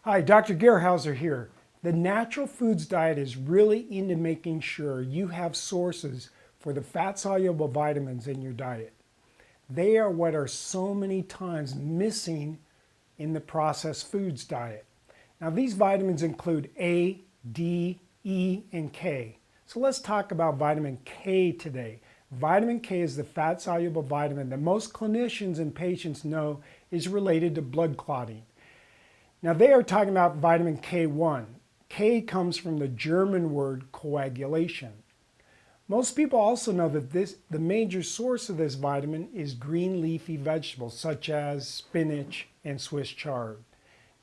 Hi, Dr. Gerhauser here. The natural foods diet is really into making sure you have sources for the fat-soluble vitamins in your diet. They are what are so many times missing in the processed foods diet. Now these vitamins include A, D, E, and K. So let's talk about vitamin K today. Vitamin K is the fat-soluble vitamin that most clinicians and patients know is related to blood clotting. Now they are talking about vitamin K1. K comes from the German word coagulation. Most people also know that the major source of this vitamin is green leafy vegetables such as spinach and Swiss chard.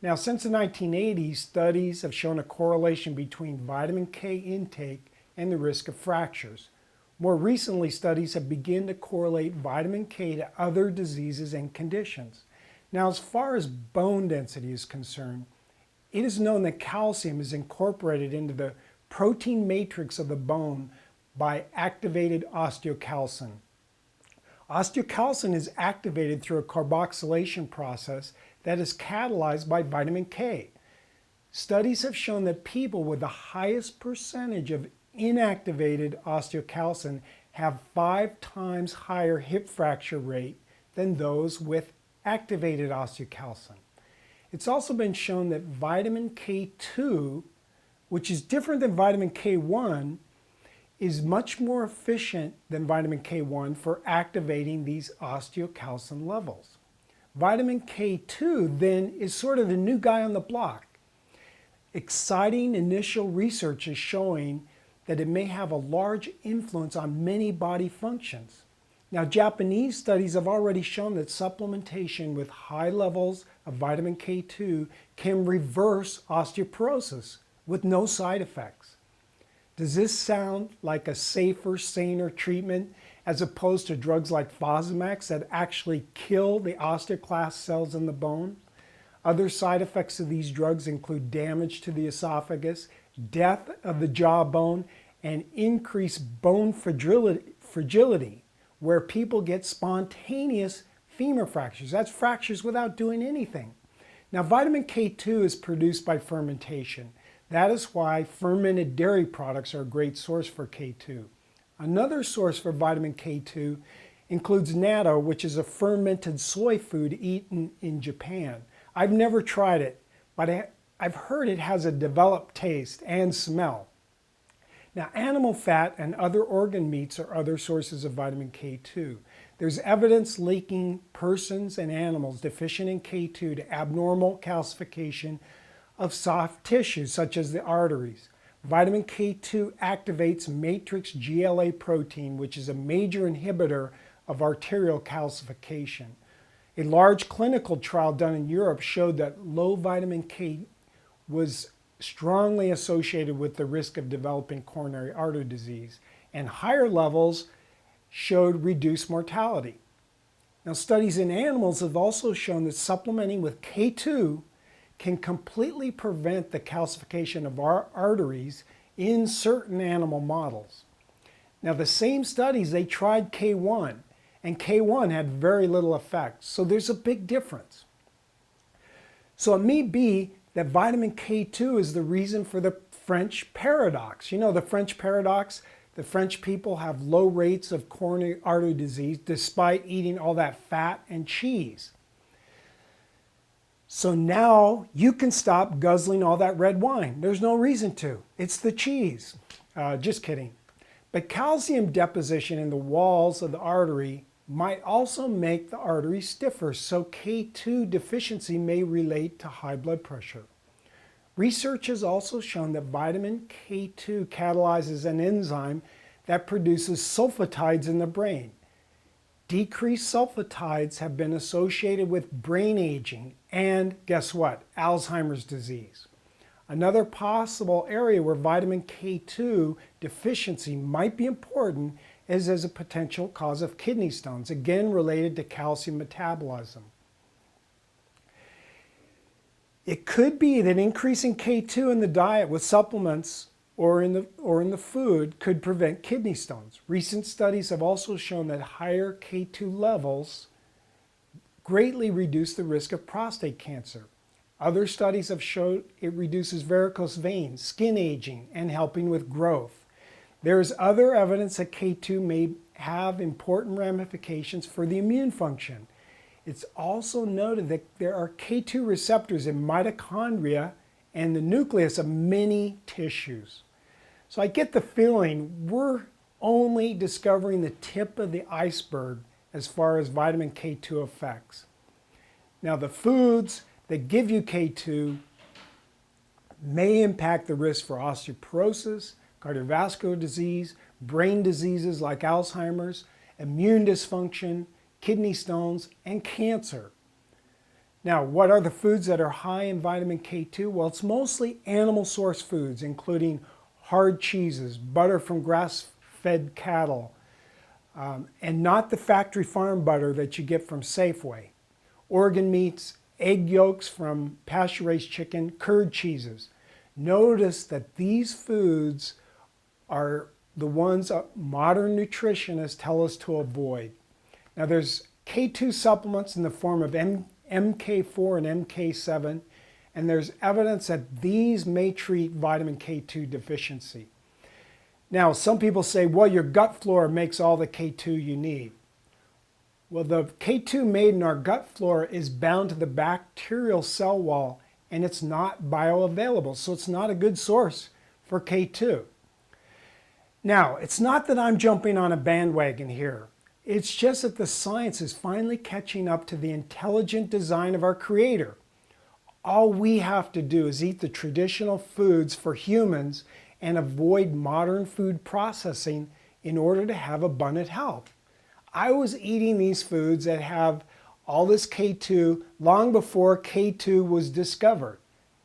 Now since the 1980s, studies have shown a correlation between vitamin K intake and the risk of fractures. More recently, studies have begun to correlate vitamin K to other diseases and conditions. Now, as far as bone density is concerned, it is known that calcium is incorporated into the protein matrix of the bone by activated osteocalcin. Osteocalcin is activated through a carboxylation process that is catalyzed by vitamin K. Studies have shown that people with the highest percentage of inactivated osteocalcin have 5 times higher hip fracture rate than those with activated osteocalcin. It's also been shown that vitamin K2, which is different than vitamin K1, is much more efficient than vitamin K1 for activating these osteocalcin levels. Vitamin K2 then is sort of the new guy on the block. Exciting initial research is showing that it may have a large influence on many body functions. Now, Japanese studies have already shown that supplementation with high levels of vitamin K2 can reverse osteoporosis with no side effects. Does this sound like a safer, saner treatment as opposed to drugs like Fosamax that actually kill the osteoclast cells in the bone? Other side effects of these drugs include damage to the esophagus, death of the jawbone, and increased bone fragility, where people get spontaneous femur fractures. That's fractures without doing anything. Now, vitamin K2 is produced by fermentation. That is why fermented dairy products are a great source for K2. Another source for vitamin K2 includes Natto, which is a fermented soy food eaten in Japan. I've never tried it, but I've heard it has a developed taste and smell. Now, animal fat and other organ meats are other sources of vitamin K2. There's evidence linking persons and animals deficient in K2 to abnormal calcification of soft tissues such as the arteries. Vitamin K2 activates matrix GLA protein, which is a major inhibitor of arterial calcification. A large clinical trial done in Europe showed that low vitamin K was strongly associated with the risk of developing coronary artery disease, and higher levels showed reduced mortality. Now, studies in animals have also shown that supplementing with K2 can completely prevent the calcification of our arteries in certain animal models. Now, the same studies, they tried K1, and K1 had very little effect, so there's a big difference. So it may be that vitamin K2 is the reason for the French paradox. You know the French paradox? The French people have low rates of coronary artery disease despite eating all that fat and cheese. So now you can stop guzzling all that red wine. There's no reason to. It's the cheese. Just kidding. But calcium deposition in the walls of the artery might also make the artery stiffer, so K2 deficiency may relate to high blood pressure. Research has also shown that vitamin K2 catalyzes an enzyme that produces sulfatides in the brain. Decreased sulfatides have been associated with brain aging and, guess what, Alzheimer's disease. Another possible area where vitamin K2 deficiency might be important is as a potential cause of kidney stones, again related to calcium metabolism. It could be that increasing K2 in the diet with supplements or in the food could prevent kidney stones. Recent studies have also shown that higher K2 levels greatly reduce the risk of prostate cancer. Other studies have showed it reduces varicose veins, skin aging, and helping with growth. There is other evidence that K2 may have important ramifications for the immune function. It's also noted that there are K2 receptors in mitochondria and the nucleus of many tissues. So I get the feeling we're only discovering the tip of the iceberg as far as vitamin K2 effects. Now, the foods that give you K2 may impact the risk for osteoporosis, cardiovascular disease, brain diseases like Alzheimer's, immune dysfunction, kidney stones, and cancer. Now, what are the foods that are high in vitamin K2? Well, it's mostly animal source foods, including hard cheeses, butter from grass-fed cattle, and not the factory farm butter that you get from Safeway. Organ meats, egg yolks from pasture-raised chicken, curd cheeses. Notice that these foods are the ones modern nutritionists tell us to avoid. Now, there's K2 supplements in the form of MK4 and MK7, and there's evidence that these may treat vitamin K2 deficiency. Now, some people say, well, your gut flora makes all the K2 you need. Well, the K2 made in our gut flora is bound to the bacterial cell wall, and it's not bioavailable, so it's not a good source for K2. Now, it's not that I'm jumping on a bandwagon here. It's just that the science is finally catching up to the intelligent design of our Creator. All we have to do is eat the traditional foods for humans and avoid modern food processing in order to have abundant health. I was eating these foods that have all this K2 long before K2 was discovered.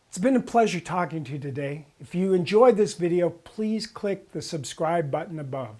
It's been a pleasure talking to you today. If you enjoyed this video, please click the subscribe button above.